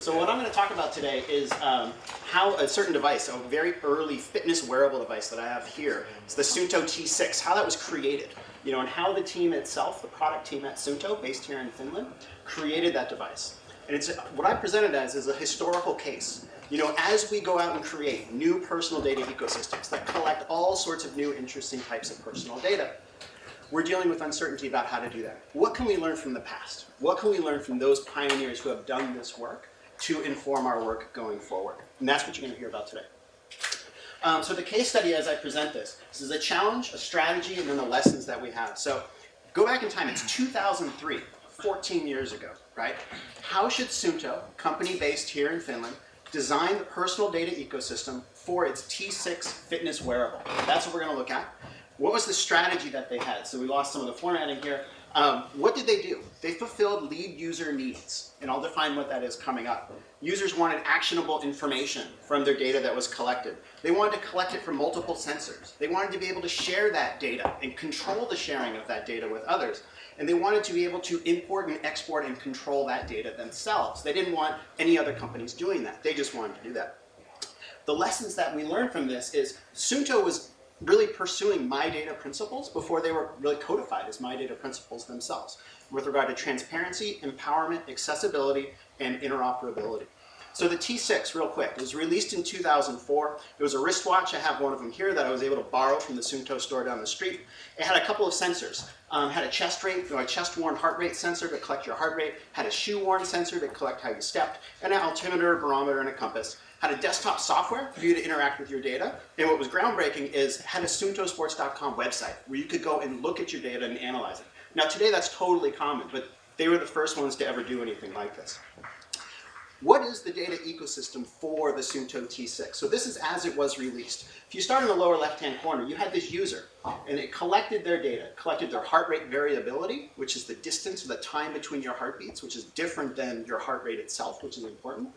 So what I'm going to talk about today is how a certain device, a very early fitness wearable device that I have here, it's the Suunto T6, how that was created, and how the team itself, the product team at Suunto, based here in Finland, created that device. And it's what I presented as is a historical case. As we go out and create new personal data ecosystems that collect all sorts of new interesting types of personal data, we're dealing with uncertainty about how to do that. What can we learn from the past? What can we learn from those pioneers who have done this work to inform our work going forward? And that's what you're going to hear about today. So the case study as I present this is a challenge, a strategy, and then the lessons that we have. So go back in time, it's 2003, 14 years ago, right? How should Suunto, a company based here in Finland, design the personal data ecosystem for its T6 fitness wearable? That's what we're going to look at. What was the strategy that they had? So we lost some of the formatting here. What did they do? They fulfilled lead user needs, and I'll define what that is coming up. Users wanted actionable information from their data that was collected. They wanted to collect it from multiple sensors. They wanted to be able to share that data and control the sharing of that data with others. And they wanted to be able to import and export and control that data themselves. They didn't want any other companies doing that. They just wanted to do that. The lessons that we learned from this is Suunto was really pursuing MyData Principles before they were really codified as MyData Principles themselves with regard to transparency, empowerment, accessibility, and interoperability. So the T6, real quick, it was released in 2004. It was a wristwatch. I have one of them here that I was able to borrow from the Suunto store down the street. It had a couple of sensors. Had a chest rate, a chest-worn heart rate sensor to collect your heart rate, had a shoe-worn sensor to collect how you stepped, and an altimeter, barometer, and a compass. Had a desktop software for you to interact with your data, and what was groundbreaking is had a SuuntoSports.com website where you could go and look at your data and analyze it. Now today that's totally common, but they were the first ones to ever do anything like this. What is the data ecosystem for the Suunto T6? So this is as it was released. If you start in the lower left-hand corner, you had this user, and it collected their data, collected their heart rate variability, which is the distance or the time between your heartbeats, which is different than your heart rate itself, which is important.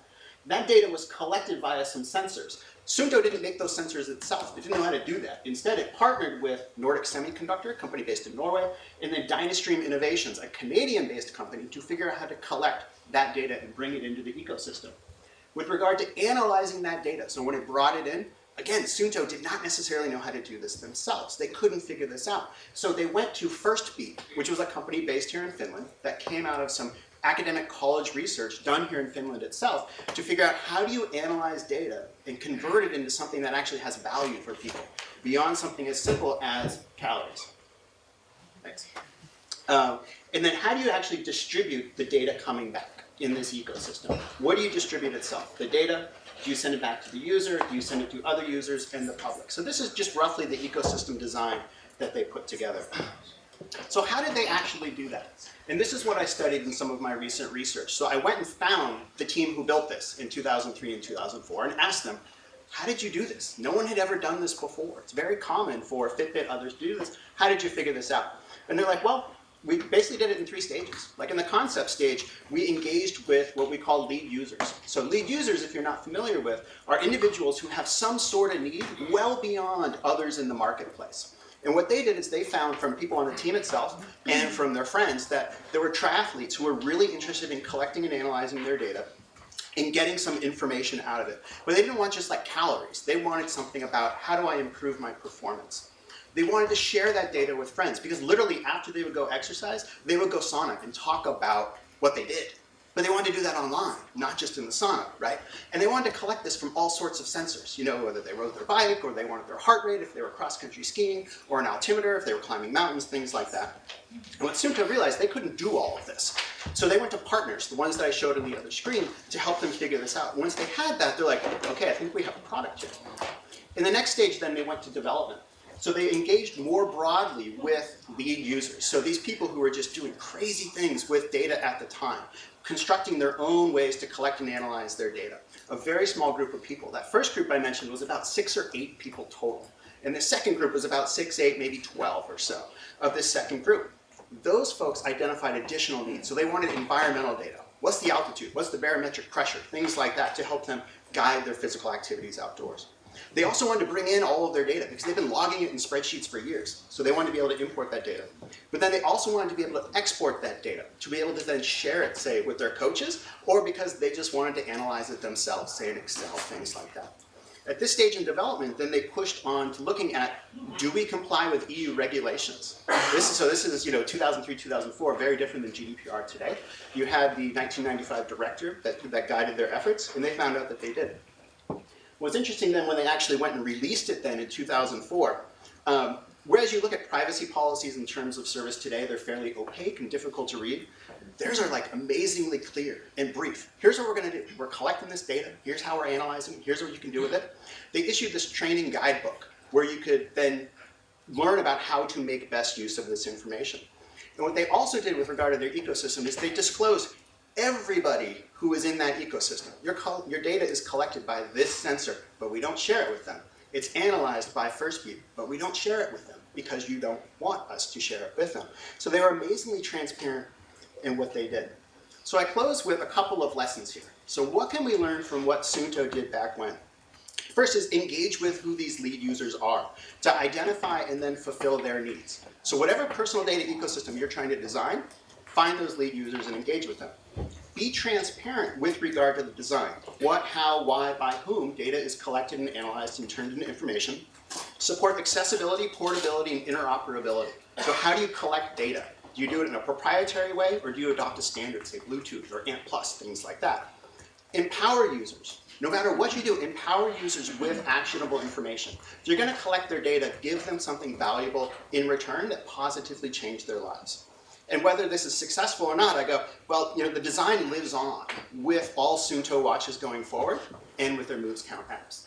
That data was collected via some sensors. Suunto didn't make those sensors itself. It didn't know how to do that. Instead, it partnered with Nordic Semiconductor, a company based in Norway, and then Dynastream Innovations, a Canadian-based company, to figure out how to collect that data and bring it into the ecosystem. With regard to analyzing that data, so when it brought it in, again, Suunto did not necessarily know how to do this themselves. They couldn't figure this out. So they went to FirstBeat, which was a company based here in Finland that came out of some academic college research done here in Finland itself to figure out how do you analyze data and convert it into something that actually has value for people beyond something as simple as calories. Thanks. And then how do you actually distribute the data coming back in this ecosystem? What do you distribute itself? The data, do you send it back to the user? Do you send it to other users and the public? So this is just roughly the ecosystem design that they put together. So how did they actually do that? And this is what I studied in some of my recent research. So I went and found the team who built this in 2003 and 2004 and asked them, how did you do this? No one had ever done this before. It's very common for Fitbit, others to do this. How did you figure this out? And they're like, well, we basically did it in 3 stages. Like in the concept stage, we engaged with what we call lead users. So lead users, if you're not familiar with, are individuals who have some sort of need well beyond others in the marketplace. And what they did is they found from people on the team itself and from their friends that there were triathletes who were really interested in collecting and analyzing their data and getting some information out of it. But they didn't want just like calories. They wanted something about how do I improve my performance. They wanted to share that data with friends because literally after they would go exercise, they would go sauna and talk about what they did. But they wanted to do that online, not just in the sauna, right? And they wanted to collect this from all sorts of sensors, whether they rode their bike or they wanted their heart rate if they were cross-country skiing, or an altimeter if they were climbing mountains, things like that. And what Suunto realized, they couldn't do all of this. So they went to partners, the ones that I showed on the other screen, to help them figure this out. Once they had that, they're like, okay, I think we have a product here. In the next stage, then they went to development. So they engaged more broadly with lead users. So these people who were just doing crazy things with data at the time, constructing their own ways to collect and analyze their data. A very small group of people. That first group I mentioned was about 6 or 8 people total. And the second group was about 6, 8, maybe 12 or so of this second group. Those folks identified additional needs. So they wanted environmental data. What's the altitude? What's the barometric pressure? Things like that to help them guide their physical activities outdoors. They also wanted to bring in all of their data because they've been logging it in spreadsheets for years. So they wanted to be able to import that data. But then they also wanted to be able to export that data, to be able to then share it, say, with their coaches, or because they just wanted to analyze it themselves, say in Excel, things like that. At this stage in development, then they pushed on to looking at, do we comply with EU regulations? This is 2003, 2004, very different than GDPR today. You had the 1995 directive that guided their efforts, and they found out that they did. What's interesting then when they actually went and released it then in 2004, whereas you look at privacy policies in terms of service today, they're fairly opaque and difficult to read. Theirs are like amazingly clear and brief. Here's what we're going to do. We're collecting this data. Here's how we're analyzing it. Here's what you can do with it. They issued this training guidebook where you could then learn about how to make best use of this information. And what they also did with regard to their ecosystem is they disclosed everybody who is in that ecosystem. Your data is collected by this sensor, but we don't share it with them. It's analyzed by FirstView, but we don't share it with them because you don't want us to share it with them. So they were amazingly transparent in what they did. So I close with a couple of lessons here. So what can we learn from what Suunto did back when? First is engage with who these lead users are to identify and then fulfill their needs. So whatever personal data ecosystem you're trying to design, find those lead users and engage with them. Be transparent with regard to the design. What, how, why, by whom data is collected and analyzed and turned into information. Support accessibility, portability, and interoperability. So how do you collect data? Do you do it in a proprietary way, or do you adopt a standard, say Bluetooth or ANT+, things like that? Empower users. No matter what you do, empower users with actionable information. If you're going to collect their data, give them something valuable in return that positively changes their lives. And whether this is successful or not, I go, well, the design lives on with all Suunto watches going forward and with their Moves Count apps.